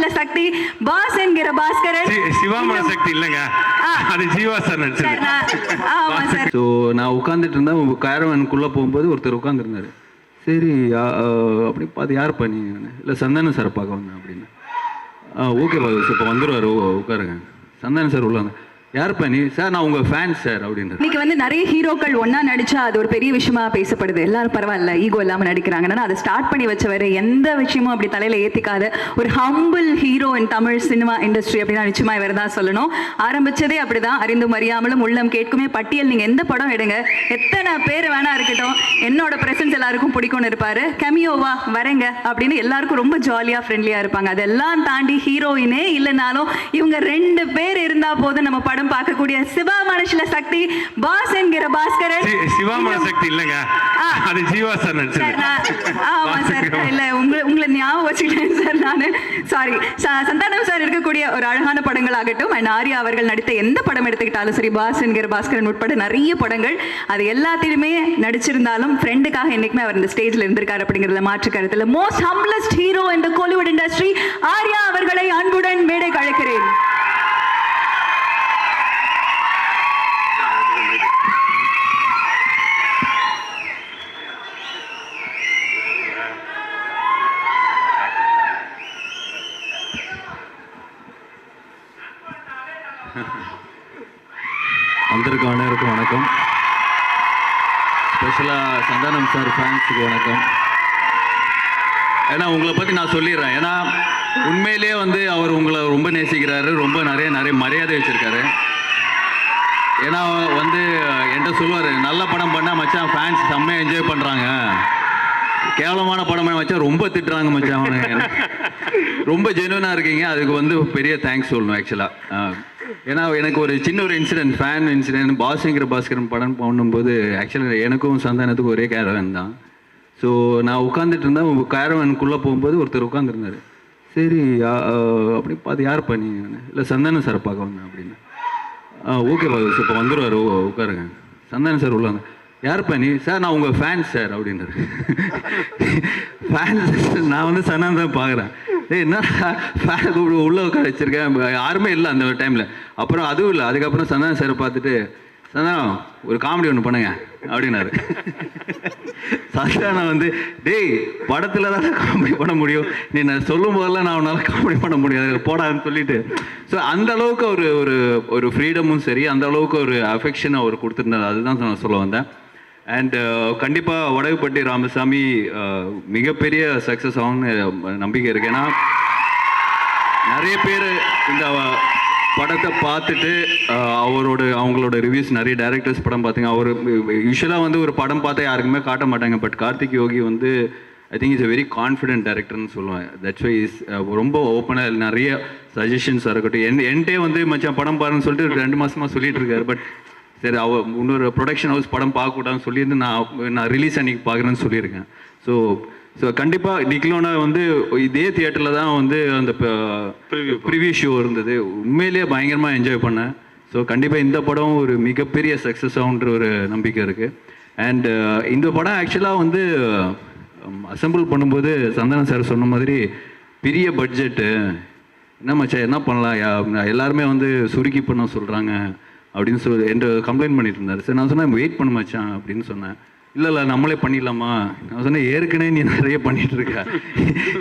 மனசுல சக்தி பாஸ் என்கிற பாஸ்கரன். சிவா மனசக்தி இல்லைங்க, அது ஜீவா சார் நடிச்சது. ஆமா சார். ஸோ நான் உட்காந்துட்டு இருந்தேன், கேரவனுக்குள்ளே போகும்போது ஒருத்தர் உட்காந்துருந்தாரு. சரி அப்படி பார்த்து யார் பண்ணி இல்லை சந்தானம் சாரை பார்க்க வந்தேன் அப்படின்னு. ஓகே பாஸ் இப்போ வந்துடுவார், உட்காருங்க. சந்தானம் சார் உள்ள வந்தேன். யார் பண்ணி சார் நான் உங்கள் ஃபேன் சார் அப்படின்னு. இன்னைக்கு வந்து நிறைய ஹீரோக்கள் ஒன்னா நடிச்சா அது ஒரு பெரிய விஷயமா பேசப்படுது. எல்லாரும் பரவாயில்ல ஈகோ இல்லாம நடிக்கிறாங்கன்னா அதை ஸ்டார்ட் பண்ணி வச்சவர் எந்த விஷயமும் அப்படி தலையில ஏத்திக்காத ஒரு ஹம்பிள் ஹீரோ இன் தமிழ் சினிமா இண்டஸ்ட்ரி அப்படின்னா நிச்சயமா இவர் தான் சொல்லணும். ஆரம்பிச்சதே அப்படிதான், அறிந்தும் அறியாமலும் உள்ளம் கேட்குமே பட்டியல். நீங்க எந்த படம் எடுங்க, எத்தனை பேர் வேணா இருக்கட்டும், என்னோட பிரசன்ஸ் எல்லாருக்கும் பிடிக்கும்னு இருப்பாரு. கெமியோவா வரேங்க அப்படின்னு எல்லாருக்கும் ரொம்ப ஜாலியா ஃப்ரெண்ட்லியா இருப்பாங்க. அதெல்லாம் தாண்டி ஹீரோயினே இல்லைனாலும் இவங்க 2 பேர் இருந்தா போதும் நம்ம படம் பார்க்கக்கூடிய சிவா மனசுல சக்தி பாஸ் என்கிற பாஸ்கரன். சிவா மனசக்தி இல்லைங்க, அது ஜீவா சார் நடிச்சது. ஆமா சார், இல்ல உங்களை ஞாபகம் வச்சுக்கிட்டேன் சார் நானு, சாரி. சந்தானம் சார் இருக்கக்கூடிய ஒரு அழகான படங்கள் ஆகட்டும், அண்ட் ஆர்யா அவர்கள் நடித்த எந்த படம் எடுத்துக்கிட்டாலும் சரி, பாஸ் என்கிற பாஸ்கரன் உட்பட நிறைய படங்கள், அது எல்லாத்திலுமே நடிச்சிருந்தாலும் ஃப்ரெண்டுக்காக என்னைக்குமே அவர் இந்த ஸ்டேஜ்ல இருந்திருக்காரு அப்படிங்கிறதுல மாற்று கருத்துல. Most humblest hero in the Kollywood industry Arya அவர்களை அன்புடன் மேடைக்கு அழைக்கிறேன். வந்திருக்க அனைவருக்கும் வணக்கம். ஸ்பெஷலாக சந்தானம் சார் ஃபேன்ஸுக்கு வணக்கம். ஏன்னா உங்களை பற்றி நான் சொல்லிடுறேன். ஏன்னா உண்மையிலேயே வந்து அவர் உங்களை ரொம்ப நேசிக்கிறாரு, ரொம்ப நிறைய மரியாதை வச்சுருக்காரு. ஏன்னா வந்து என்கிட்ட சொல்லுவார், நல்ல படம் பண்ணால் மச்சான் ஃபேன்ஸ் செம்மையாக என்ஜாய் பண்ணுறாங்க, கேவலமான படம் மச்சான் ரொம்ப திட்டுறாங்க மச்சான். ரொம்ப ஜெனுவனாக இருக்கீங்க, அதுக்கு வந்து பெரிய தேங்க்ஸ் சொல்லணும் ஆக்சுவலாக. ஏன்னா எனக்கு ஒரு சின்ன ஒரு இன்சிடென்ட், ஃபேன் இன்சிடென்ட், பாஸ்ங்கிற பாஸ்கரன் படம் பண்ணும்போது ஆக்சுவலாக எனக்கும் சந்தானத்துக்கும் ஒரே கேரவன் தான். ஸோ நான் உட்காந்துட்டு இருந்தேன், கேரவனுக்குள்ளே போகும்போது ஒருத்தர் உட்காந்துருந்தாரு. சரி அப்படி பார்த்து யார் பண்ணி இல்லை சந்தானம் சாரை பார்க்க வந்தேன் அப்படின்னு. ஓகே பாஸ் இப்போ வந்துடுவார், உட்காருங்க. சந்தானம் சார் உள்ள வந்தேன். யார் பண்ணி சார் நான் உங்கள் ஃபேன் சார் அப்படின்னாரு. ஃபேன்ஸ் நான் வந்து சந்தானம் தான் பார்க்குறேன். என்ன ஃபேன் கூப்பிட்டு உள்ளே உட்கார வச்சுருக்கேன், யாருமே இல்லை அந்த டைமில். அப்புறம் அதுவும் இல்லை, அதுக்கப்புறம் சந்தானம் சாரை பார்த்துட்டு சந்தானம் ஒரு காமெடி ஒன்று பண்ணுங்க அப்படின்னாரு. சந்தானம் வந்து டேய் படத்தில் தான் காமெடி பண்ண முடியும், நீ நான் சொல்லும் போதெல்லாம் நான் உன்னால் காமெடி பண்ண முடியாது போடாதுன்னு சொல்லிட்டு. ஸோ அந்த அளவுக்கு ஒரு ஃப்ரீடமும் சரி, அந்த அளவுக்கு ஒரு அஃபெக்ஷனை அவர் கொடுத்துருந்தார். அதுதான் நான் சொல்ல வந்தேன். அண்ட் கண்டிப்பாக வடகுப்பட்டி ராமசாமி மிகப்பெரிய சக்ஸஸ் ஆகும்னு நம்பிக்கை இருக்கு. ஏன்னா நிறைய பேர் இந்த படத்தை பார்த்துட்டு அவங்களோட ரிவ்யூஸ், நிறைய டைரக்டர்ஸ் படம் பார்த்தீங்க. அவர் யூஸ்வலாக வந்து ஒரு படம் பார்த்தா யாருக்குமே காட்ட மாட்டாங்க. பட் கார்த்திக் யோகி வந்து I think is a very confident டைரக்டர்னு சொல்லுவேன். தட்ஸ் வை இஸ் ரொம்ப ஓப்பனாக நிறைய சஜஷன்ஸாக இருக்கட்டும். என்கிட்டே வந்து மச்சான் படம் பாருன்னு சொல்லிட்டு 2 மாதமாக சொல்லிட்டு இருக்காரு. பட் சரி இன்னொரு ப்ரொடக்ஷன் ஹவுஸ் படம் பார்க்கக்கூடாதுன்னு சொல்லியிருந்து நான் ரிலீஸ் அன்றைக்கி பார்க்குறேன்னு சொல்லியிருக்கேன். ஸோ கண்டிப்பாக நிக்லோனா வந்து இதே தியேட்டரில் தான் வந்து அந்த ப்ரிவியூ ஷோ இருந்தது. உண்மையிலேயே பயங்கரமாக என்ஜாய் பண்ணேன். ஸோ கண்டிப்பாக இந்த படம் ஒரு மிகப்பெரிய சக்ஸஸ் ஆகுன்ற ஒரு நம்பிக்கை இருக்குது. அண்ட் இந்த படம் ஆக்சுவலாக வந்து அசம்பிள் பண்ணும்போது சந்தானம் சார் சொன்ன மாதிரி பெரிய பட்ஜெட்டு, என்ன மச்சா என்ன பண்ணலாம், எல்லாருமே வந்து சுருக்கி பண்ண சொல்கிறாங்க அப்படின்னு சொல்லி என்கிட்ட கம்ப்ளைண்ட் பண்ணிட்டு இருந்தார். சரி நான் சொன்னேன் வெயிட் பண்ண மச்சான் அப்படின்னு சொன்னேன். இல்லை நம்மளே பண்ணிடலாமா, நான் சொன்னேன் ஏற்கனவே நீ நிறைய பண்ணிட்டு இருக்க,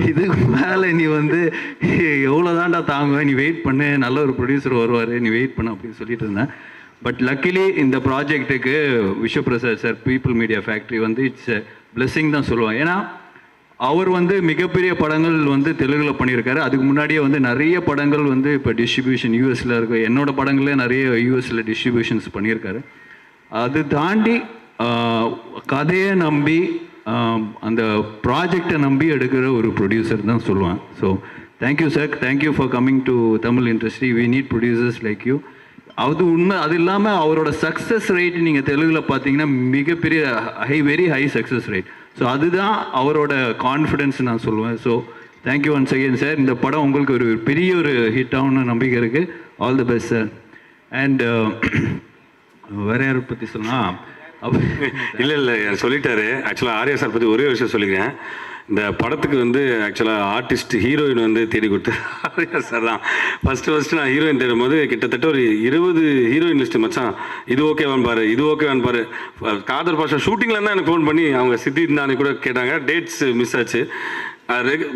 இதுக்கு மேலே நீ வந்து எவ்வளோதான்டா தாங்குவேன், நீ வெயிட் பண்ணு, நல்ல ஒரு ப்ரொடியூசர் வருவார், நீ வெயிட் பண்ணு அப்படின்னு சொல்லிட்டு இருந்தேன். பட் லக்கிலி இந்த ப்ராஜெக்ட்டுக்கு Vishwaprasad sir People Media Factory வந்து இட்ஸ் பிளெஸ்ஸிங் தான் சொல்லுவேன். ஏன்னா அவர் வந்து மிகப்பெரிய படங்கள் வந்து தெலுங்கில் பண்ணியிருக்காரு. அதுக்கு முன்னாடியே வந்து நிறைய படங்கள் வந்து இப்போ டிஸ்ட்ரிபியூஷன் யூஎஸில் இருக்கு. என்னோடய படங்களே நிறைய யூஎஸில் டிஸ்ட்ரிபியூஷன்ஸ் பண்ணியிருக்காரு. அது தாண்டி கதையை நம்பி அந்த ப்ராஜெக்டை நம்பி எடுக்கிற ஒரு ப்ரொடியூசர் தான் சொல்லுவேன். So thank you sir, thank you for coming to Tamil industry. We need producers like you. அது உண்மை. அது இல்லாமல் அவரோட சக்ஸஸ் ரேட் நீங்கள் தெலுங்கில் பார்த்தீங்கன்னா மிகப்பெரிய very high success rate. So அதுதான் அவரோட கான்ஃபிடென்ஸ் நான் சொல்லுவேன். So thank you once again sir. இந்த படம் உங்களுக்கு ஒரு பெரிய ஒரு ஹிட் ஆகும்னு நம்பிக்கை இருக்குது. All the best sir. And வேற யாரை பற்றி சொல்லலாம்? இல்லை சொல்லிட்டாரு. ஆக்சுவலாக ஆர்யா சார் பற்றி ஒரே விஷயம் சொல்லிக்கிறேன். இந்த படத்துக்கு வந்து ஆக்சுவலாக ஆர்டிஸ்ட் ஹீரோயின் வந்து தேடி கொடுத்து ஆர்யா சார் தான் ஃபஸ்ட்டு நான் ஹீரோயின் தேடும் போது கிட்டத்தட்ட ஒரு 20 ஹீரோயின் லிஸ்ட்டு மச்சான் இது ஓகேவான்னு பாரு இது ஓகேவான்னு பாரு. காதர் பாஷா ஷூட்டிங்கில் இருந்தால் எனக்கு ஃபோன் பண்ணி அவங்க சித்தி நானே கூட கேட்டாங்க, டேட்ஸ் மிஸ் ஆச்சு.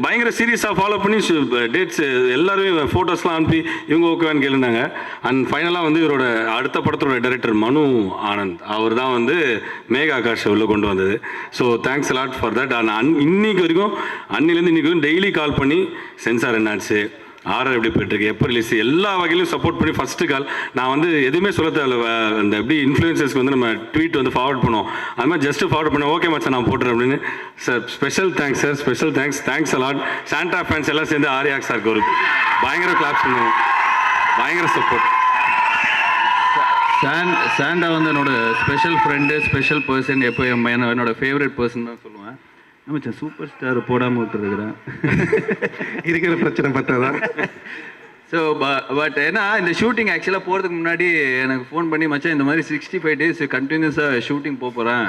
பயங்கர சீரியஸாக ஃபாலோ பண்ணி டேட்ஸ் எல்லாருமே ஃபோட்டோஸ்லாம் அனுப்பி இவங்க ஓகேவான்னு கேளுனாங்க. அண்ட் ஃபைனலாக வந்து இவரோட அடுத்த படத்தோட டைரக்டர் மனு ஆனந்த் அவர் தான் வந்து மேகா ஆகாஷ் உள்ள கொண்டு வந்தது. So thanks a lot for that. இன்னைக்கு வரைக்கும் அன்னிலேருந்து இன்னைக்கு வரைக்கும் டெய்லி கால் பண்ணி சென்சார் என்னாச்சு, ஆர்ஆர் எப்படி போயிட்டுருக்கு, எப்போ ரிலீஸ், எல்லா வகையிலும் சப்போர்ட் பண்ணி ஃபஸ்ட்டு கால். நான் வந்து எதுவுமே சொல்ல தேவையில்ல, அந்த எப்படி இன்ஃப்ளூயன்சர்ஸ்க்கு வந்து நம்ம ட்வீட் வந்து ஃபார்வர்ட் பண்ணுவோம், அது மாதிரி ஜஸ்ட்டு ஃபார்வர்ட் பண்ணேன், ஓகே மச்சான் நான் போட்டுறேன் அப்படின்னு. Sir special thanks sir, special thanks a lot. Santa fans எல்லாம் சேர்ந்து ஆர்யா சாருக்கு ஒரு பயங்கர கிளாப்ஸ் பண்ணுவோம், பயங்கர சப்போர்ட். சாண்டா வந்து என்னோட ஸ்பெஷல் ஃப்ரெண்டு, ஸ்பெஷல் பர்சன், எப்போ என்னோட ஃபேவரட் பர்சன் தான் சொல்லுவேன். மச்சான் சூப்பர் ஸ்டார் போடாமல் விட்டுருக்குறேன், இருக்கிற பிரச்சனை பார்த்ததான். ஸோ பட் ஏன்னா இந்த ஷூட்டிங் ஆக்சுவலாக போகிறதுக்கு முன்னாடி எனக்கு ஃபோன் பண்ணி, மச்சான் இந்த மாதிரி 65 days கண்டினியூஸாக ஷூட்டிங் போகிறேன்,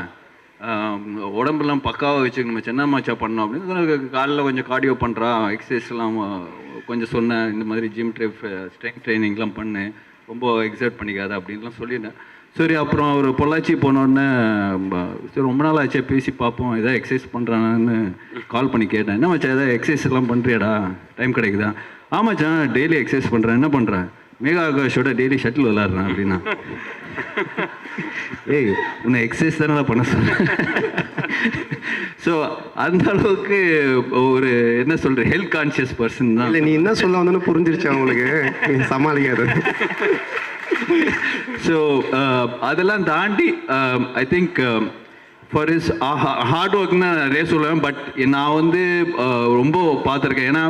உடம்புலாம் பக்காவாக வச்சுக்கணும் மச்சான், என்ன மச்சா பண்ணோம் அப்படின்னு. காலைல கொஞ்சம் கார்டியோ பண்ணுறான், எக்ஸசைஸ்லாம் கொஞ்சம் சொன்னேன், இந்த மாதிரி ஜிம் ஸ்ட்ரெங்க் ட்ரைனிங்லாம் பண்ணு, ரொம்ப எக்ஸர்ட் பண்ணிக்காத அப்படின்லாம் சொல்லியிருந்தேன். சரி அப்புறம் அவர் பொள்ளாச்சி போனோடனே சரி ரொம்ப நாள் ஆச்சே பேசி பார்ப்போம், எதாவது எக்ஸசைஸ் பண்ணுறானான்னு கால் பண்ணி கேட்டேன். என்ன மச்சான் எதாவது எக்ஸசைஸ் எல்லாம் பண்ணுறியாடா, டைம் கிடைக்குதா? ஆமாச்சான் டெய்லி எக்ஸசைஸ் பண்ணுறேன். என்ன பண்ணுறேன்? மேகா ஆகாஷோட டெய்லி ஷட்டில் விளாட்றேன் அப்படின்னா. ஏய் உன்னை எக்ஸசைஸ் தானே பண்ண சொன்னேன். ஸோ அந்த அளவுக்கு ஒரு என்ன சொல்கிற ஹெல்த் கான்ஷியஸ் பர்சன் தான். இல்லை நீ என்ன சொல்ல வந்தோன்னு புரிஞ்சிருச்சு அவங்களுக்கு, நீ சமாளிக்காது. ஸோ அதெல்லாம் தாண்டி I think for is hard ஒர்க்னு நிறைய சொல்லுவேன். பட் நான் வந்து ரொம்ப பார்த்துருக்கேன். ஏன்னா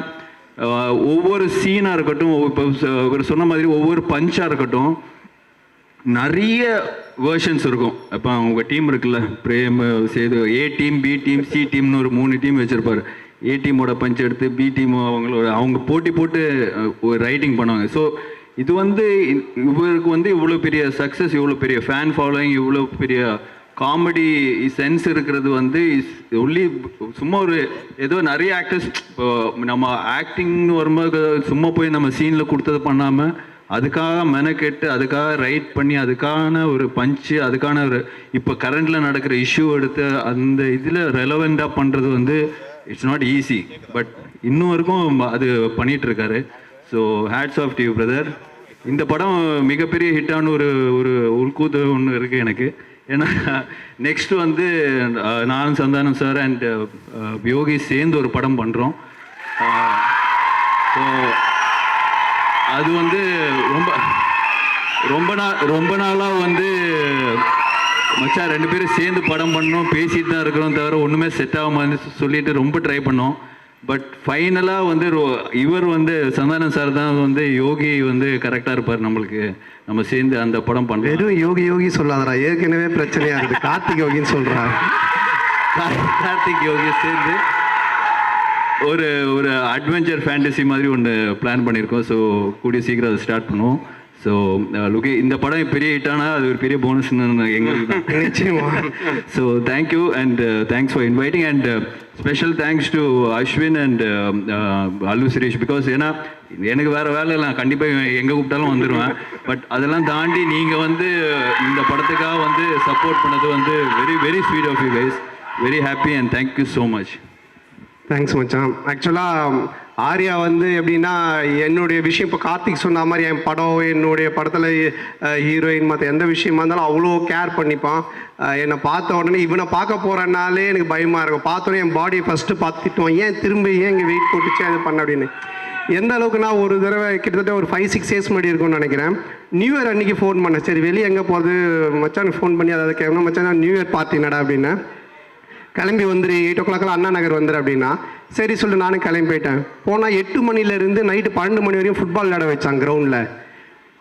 ஒவ்வொரு சீனாக இருக்கட்டும், இப்போ இவர் சொன்ன மாதிரி ஒவ்வொரு பஞ்சாக இருக்கட்டும், நிறைய வேர்ஷன்ஸ் இருக்கும். இப்போ உங்கள் டீம் இருக்குல்ல, Prem Sethu, A team B team C டீம்னு ஒரு 3 டீம் வச்சுருப்பார். ஏ டீமோட பஞ்ச் எடுத்து பி டீம் அவங்க போட்டி போட்டு ஒரு ரைட்டிங் பண்ணுவாங்க. ஸோ இது வந்து இவருக்கு வந்து இவ்வளோ பெரிய சக்ஸஸ், இவ்வளோ பெரிய ஃபேன் ஃபாலோயிங், இவ்வளோ பெரிய காமெடி சென்ஸ் இருக்கிறது வந்து ஒன்லி சும்மா ஒரு ஏதோ நிறைய ஆக்டர்ஸ் இப்போ நம்ம ஆக்டிங்னு வரும்போது சும்மா போய் நம்ம சீனில் கொடுத்தது பண்ணாமல் அதுக்காக மெனக்கெட்டு அதுக்காக ரைட் பண்ணி அதுக்கான ஒரு பஞ்சு அதுக்கான ஒரு இப்போ கரண்டில் நடக்கிற இஷ்யூ எடுத்து அந்த இதில் ரெலவெண்ட்டாக பண்ணுறது வந்து இட்ஸ் நாட் ஈஸி. பட் இன்னும் வரைக்கும் அது பண்ணிகிட்ருக்காரு. So hats off to you brother. இந்த படம் மிகப்பெரிய ஹிட்டான ஒரு உள்கூத்து ஒன்று இருக்குது எனக்கு. ஏன்னா நெக்ஸ்ட் வந்து நானும் சந்தானம் சார் அண்ட் யோகி சேர்ந்து ஒரு படம் பண்ணுறோம். ஸோ அது வந்து ரொம்ப நாளாக வந்து மச்சான் 2 பேரும் சேர்ந்து படம் பண்ணோம், பேசிட்டு தான் இருக்கிறோம், தவிர ஒன்றுமே செட் ஆகாமல் சொல்லிட்டு ரொம்ப ட்ரை பண்ணோம். பட் ஃபைனலாக வந்து இவர் வந்து சந்தானம் சார் தான் வந்து யோகி வந்து கரெக்டாக இருப்பார் நம்மளுக்கு, நம்ம சேர்ந்து அந்த படம் பண்ணுறோம். வெறும் யோகி சொல்லாதரா, ஏற்கனவே பிரச்சனையாக இருக்குது. கார்த்திக் யோகின்னு சொல்கிறா. கார்த்திக் யோகி சேர்ந்து ஒரு அட்வென்ச்சர் ஃபேண்டசி மாதிரி ஒன்று பிளான் பண்ணியிருக்கோம். ஸோ கூடிய சீக்கிரம் அதை ஸ்டார்ட் பண்ணுவோம். ஸோ லுக்கே இந்த படம் பெரிய ஹிட்டானா அது ஒரு பெரிய போனஸ்ன்னு எங்களுக்கு தான் நிச்சயமா. So thank you and thanks for inviting and special thanks to Ashwin and Allu Suresh. Because ஏன்னா எனக்கு வேறு வேலை இல்லை, நான் கண்டிப்பாக எங்கே கூப்பிட்டாலும் வந்துடுவேன். பட் அதெல்லாம் தாண்டி நீங்கள் வந்து இந்த படத்துக்காக வந்து சப்போர்ட் பண்ணது வந்து very very sweet of you guys. Very happy and thank you so much. Thanks மச்சான். ஆக்சுவலாக ஆர்யா வந்து எப்படின்னா என்னுடைய விஷயம் இப்போ கார்த்திக் சொன்ன மாதிரி என் படம் என்னுடைய படத்தில் ஹீரோயின் மற்ற எந்த விஷயமா இருந்தாலும் அவ்வளோ கேர் பண்ணிப்பான். என்னை பார்த்த உடனே இவனை பார்க்க போகிறனாலே எனக்கு பயமாக இருக்கும். பார்த்தோன்னே என் பாடியை ஃபஸ்ட்டு பார்த்துட்டுவான், ஏன் திரும்ப ஏன் இங்கே வெயிட் போட்டுச்சு அது பண்ண அப்படின்னு. எந்த அளவுக்கு நான் ஒரு தடவை கிட்டத்தட்ட ஒரு 5-6 days முன்னாடி இருக்கும்னு நினைக்கிறேன், நியூ இயர் அன்றைக்கி ஃபோன் பண்ணேன். சரி வெளியே எங்கே போகிறது மச்சான் ஃபோன் பண்ணி அதாவது கேட்கணும், மச்சான் நியூ இயர் பார்ட்டி என்னடா அப்படின்னு. கிளம்பி வந்துரு 8 o'clock அண்ணா நகர் வந்துரு அப்படின்னா சரி சொல்லிட்டு நானும் கிளம்பி போயிட்டேன். போனால் 8 மணிலேருந்து நைட்டு 12 மணி வரைக்கும் ஃபுட்பால் விளையாட வச்சான் கிரவுண்டில்.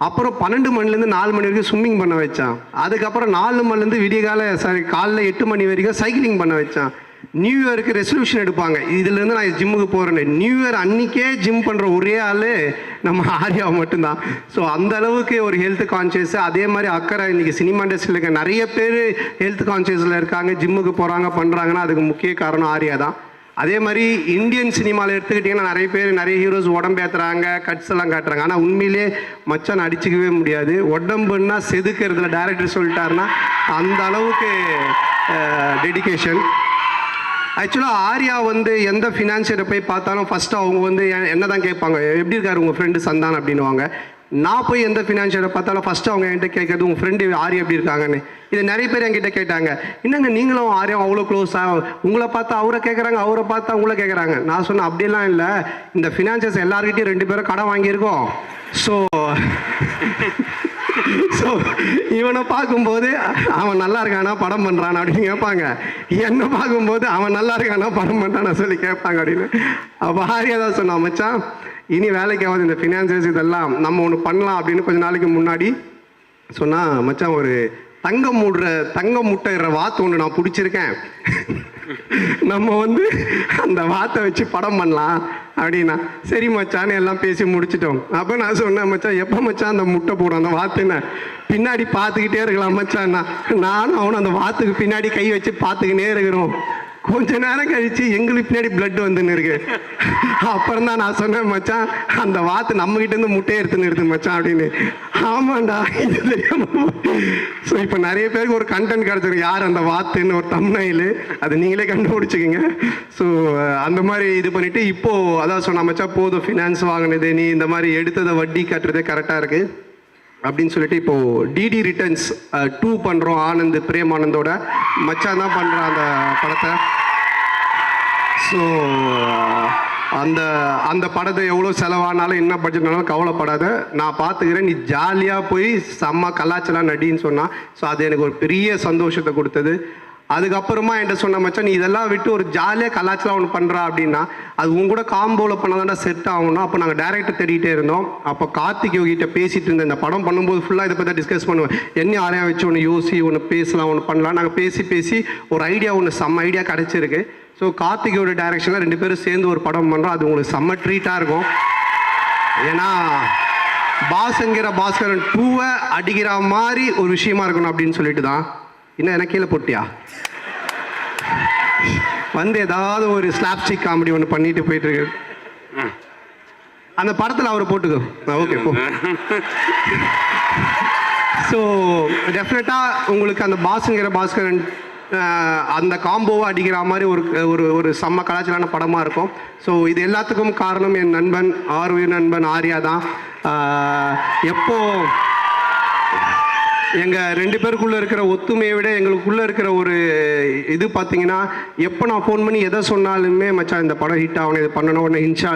அப்புறம் 12 மணிலேருந்து 4 மணி வரைக்கும் ஸ்விம்மிங் பண்ண வச்சான். அதுக்கப்புறம் 4 மணிலேருந்து விடியகால காலைல 8 மணி வரைக்கும் சைக்கிளிங் பண்ண வச்சான். நியூ இயருக்கு ரெசல்யூஷன் எடுப்பாங்க, இதுலேருந்து நான் ஜிம்முக்கு போகிறேன்னு. நியூ இயர் அன்றைக்கே ஜிம் பண்ணுற ஒரே ஆள் நம்ம ஆர்யா மட்டும்தான். ஸோ அந்த அளவுக்கு ஒரு ஹெல்த் கான்ஷியஸ், அதே மாதிரி அக்கறை. இன்றைக்கி சினிமா இண்டஸ்ட்ரியில் இருக்க நிறைய பேர் ஹெல்த் கான்ஷியஸில் இருக்காங்க, ஜிம்முக்கு போகிறாங்க பண்ணுறாங்கன்னா அதுக்கு முக்கிய காரணம் ஆர்யா தான். அதே மாதிரி இந்தியன் சினிமாவில் எடுத்துக்கிட்டிங்கன்னா நிறைய பேர் நிறைய ஹீரோஸ் உடம்பு ஏற்றுறாங்க, கட்ஸ் எல்லாம் காட்டுறாங்க. ஆனால் உண்மையிலே மச்சான் அடிச்சுக்கவே முடியாது. உடம்புன்னா செதுக்கிறதுல டேரக்டர் சொல்லிட்டாருன்னா அந்த அளவுக்கு டெடிகேஷன். ஆக்சுவலாக ஆர்யா வந்து எந்த ஃபினான்ஷியரை போய் பார்த்தாலும் ஃபஸ்ட்டு அவங்க வந்து என்ன தான் கேட்பாங்க, எப்படி இருக்காரு உங்கள் ஃப்ரெண்டு சந்தான் அப்படின்னுவாங்க. நான் போய் எந்த ஃபினான்ஷியரை பார்த்தாலும் ஃபஸ்ட்டு அவங்க என்கிட்ட கேட்கறது உங்கள் ஃப்ரெண்டு ஆர்யா எப்படி இருக்காங்கன்னு. இது நிறைய பேர் என்கிட்ட கேட்டாங்க, என்னங்க நீங்களும் ஆர்யா அவ்வளோ க்ளோஸாக, உங்களை பார்த்தா அவரை கேட்குறாங்க, அவரை பார்த்தா உங்களை கேட்குறாங்க. நான் சொன்னேன் அப்படிலாம் இல்லை, இந்த ஃபினான்ஷியர்ஸ் எல்லாருக்கிட்டையும் 2 பேரும் கடன் வாங்கியிருக்கோம். ஸோ இவனை பார்க்கும்போது அவன் நல்லா இருக்கானா படம் பண்ணுறான் அப்படின்னு கேட்பாங்க, என்னை பார்க்கும்போது அவன் நல்லா இருக்கானா படம் பண்ணுறான்னு சொல்லி கேட்பாங்க அப்படின்னு. அப்போ ஆர்யா தான் சொன்னான், மச்சான் இனி வேலைக்கு ஆகாது இந்த ஃபினான்சியர்ஸ் இதெல்லாம், நம்ம ஒன்று பண்ணலாம் அப்படின்னு கொஞ்ச நாளைக்கு முன்னாடி சொன்னால், மச்சான் ஒரு தங்கம் முட்டைற வாத்து ஒன்று நான் பிடிச்சிருக்கேன், நம்ம வந்து அந்த வாத்தை வச்சு படம் பண்ணலாம் அப்படின்னா. சரி மச்சான்னு எல்லாம் பேசி முடிச்சிட்டோம். அப்போ நான் சொன்னேன், மச்சான் எப்போ மச்சான் அந்த முட்டை போடும் அந்த வாத்துன்னு பின்னாடி பார்த்துக்கிட்டே இருக்கலாம் மச்சான். நானும் அவனும் அந்த வாத்துக்கு பின்னாடி கை வச்சு பார்த்துக்கினே இருக்கிறோம். கொஞ்ச நேரம் கழிச்சு எங்களுக்கு பின்னாடி பிளட் வந்துன்னு இருக்கு. அப்புறம் தான் நான் சொன்னேன், மச்சான் அந்த வாத்து நம்ம கிட்ட இருந்து முட்டையை எடுத்துன்னு இருக்கு மச்சான் அப்படின்னு. ஆமாண்டா இது தெரியாம. ஸோ இப்போ நிறைய பேருக்கு ஒரு கண்டென்ட் கிடச்சிருக்கு, யார் அந்த வாத்துன்னு ஒரு தம்ப்நெயில், அது நீங்களே கண்டுபிடிச்சிக்கிங்க. ஸோ அந்த மாதிரி இது பண்ணிட்டு இப்போ அதான் சொன்ன, மச்சான் போதும் ஃபினான்ஸ் வாங்கினது, நீ இந்த மாதிரி எடுத்ததை வட்டி கட்டுறதே கரெக்டாக இருக்கு அப்படின்னு சொல்லிட்டு இப்போ டிடி ரிட்டர்ன்ஸ் 2 பண்ணுறோம். ஆனந்த் பிரேம் ஆனந்தோட மச்சான் தான் பண்ணுறான் அந்த படத்தை. ஸோ அந்த படத்தை எவ்வளோ செலவானாலும் என்ன பட்ஜெட்னாலும் கவலைப்படாத, நான் பார்த்துக்கிறேன், நீ ஜாலியாக போய் செம்ம கலாச்சலாம் நடின்னு சொன்னான். ஸோ அது எனக்கு ஒரு பெரிய சந்தோஷத்தை கொடுத்தது. அதுக்கப்புறமா என்கிட்ட சொன்ன, மச்சான் நீ இதெல்லாம் விட்டு ஒரு ஜாலியாக கலாச்சலாம் ஒன்று பண்ணுறா அப்படின்னா அது உங்க கூட காம்போவில் பண்ணாதான்டா செட் ஆகணும். அப்போ நாங்கள் டேரக்டர் தேடிட்டே இருந்தோம். அப்போ கார்த்திக் யோகிட்ட பேசிகிட்டு இருந்தேன், இந்த படம் பண்ணும்போது ஃபுல்லாக இதை பற்றி டிஸ்கஸ் பண்ணுவேன், என்ன ஆரையா வச்சு ஒன்று யோசி, ஒன்று பேசலாம், ஒன்று பண்ணலாம். நாங்கள் பேசி ஒரு ஐடியா, ஒன்று செம்ம ஐடியா கிடச்சிருக்கு. ஸோ கார்த்திகோட டைரக்ஷனில் 2 பேரும் சேர்ந்து ஒரு படம் பண்ணுறோம். அது உங்களுக்கு செம்ம ட்ரீட்டாக இருக்கும். ஏன்னா பாஸ்ங்கிற பாஸ்கரன் 2 அடிக்கிற மாதிரி ஒரு விஷயமா இருக்கணும் அப்படின்னு சொல்லிட்டு தான். இன்னும் எனக்கு கீழே போட்டியா வந்து ஏதாவது ஒரு ஸ்லாப்ஸ்டிக் காமெடி ஒன்று பண்ணிட்டு போயிட்டு இருக்கு. அந்த படத்தில் அவரை போட்டுக்கோ. ஓகே போ. ஸோ டெஃபினட்டாக உங்களுக்கு அந்த பாஸ்ங்கிற பாஸ்கரன் அந்த காம்போவை அடிக்கிற மாதிரி ஒரு செம்ம கலாச்சாரான படமாக இருக்கும். ஸோ இது எல்லாத்துக்கும் காரணம் என் நண்பன் நண்பன் ஆர்யா தான். எப்போ எங்கள் 2 பேருக்குள்ளே இருக்கிற ஒத்துமையை விட எங்களுக்குள்ளே இருக்கிற ஒரு இது பார்த்தீங்கன்னா, எப்போ நான் ஃபோன் பண்ணி எதை சொன்னாலுமே மச்சான் இந்த படம் ஹிட் ஆகணும், இது பண்ணணும், உடனே ஹின்ஷா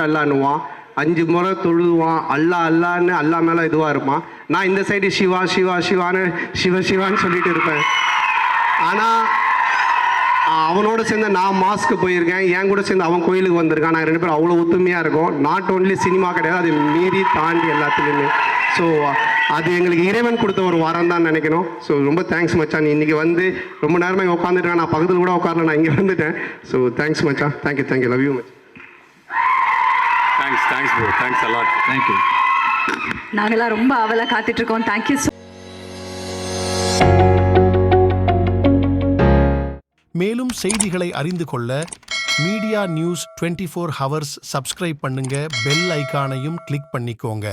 அல்லான்னுவான். 5 முறை தொழுவான், அல்லான்னு அல்லா மேலே இதுவாக இருப்பான். நான் இந்த சைடு சிவான்னு சொல்லிட்டு இருப்பேன். ஆனால் அவனோட சேர்ந்து நான் மாஸ்க்கு போயிருக்கேன், என் கூட சேர்ந்து அவன் கோயிலுக்கு வந்திருக்கான். நாங்கள் 2 பேரும் அவ்வளோ ஒத்துமையாக இருக்கோம். நாட் ஓன்லி சினிமா கிடையாது, அது மீறி தாண்டி எல்லாத்துலேயுமே. ஸோ அது எங்களுக்கு இறைவன் கொடுத்த ஒரு வாரம் தான் நினைக்கணும். ஸோ ரொம்ப தேங்க்ஸ் மச்சான், நீ இன்றைக்கி வந்து ரொம்ப நேரமாக இங்கே உட்காந்துருக்கேன், நான் பக்கத்தில் கூட உட்காரல, நான் இங்கே வந்துட்டேன். ஸோ தேங்க்ஸ் மச்சான், thank you, love you much. Thanks bro, thanks a lot. Thank you. நாங்களாம் ரொம்ப ஆவலாக காத்துட்ருக்கோம். Thank you so. மேலும் செய்திகளை அறிந்து கொள்ள மீடியா நியூஸ் 24 ஹவர்ஸ் சப்ஸ்கிரைப் பண்ணுங்க, பெல் ஐகானையும் கிளிக் பண்ணிக்கோங்க.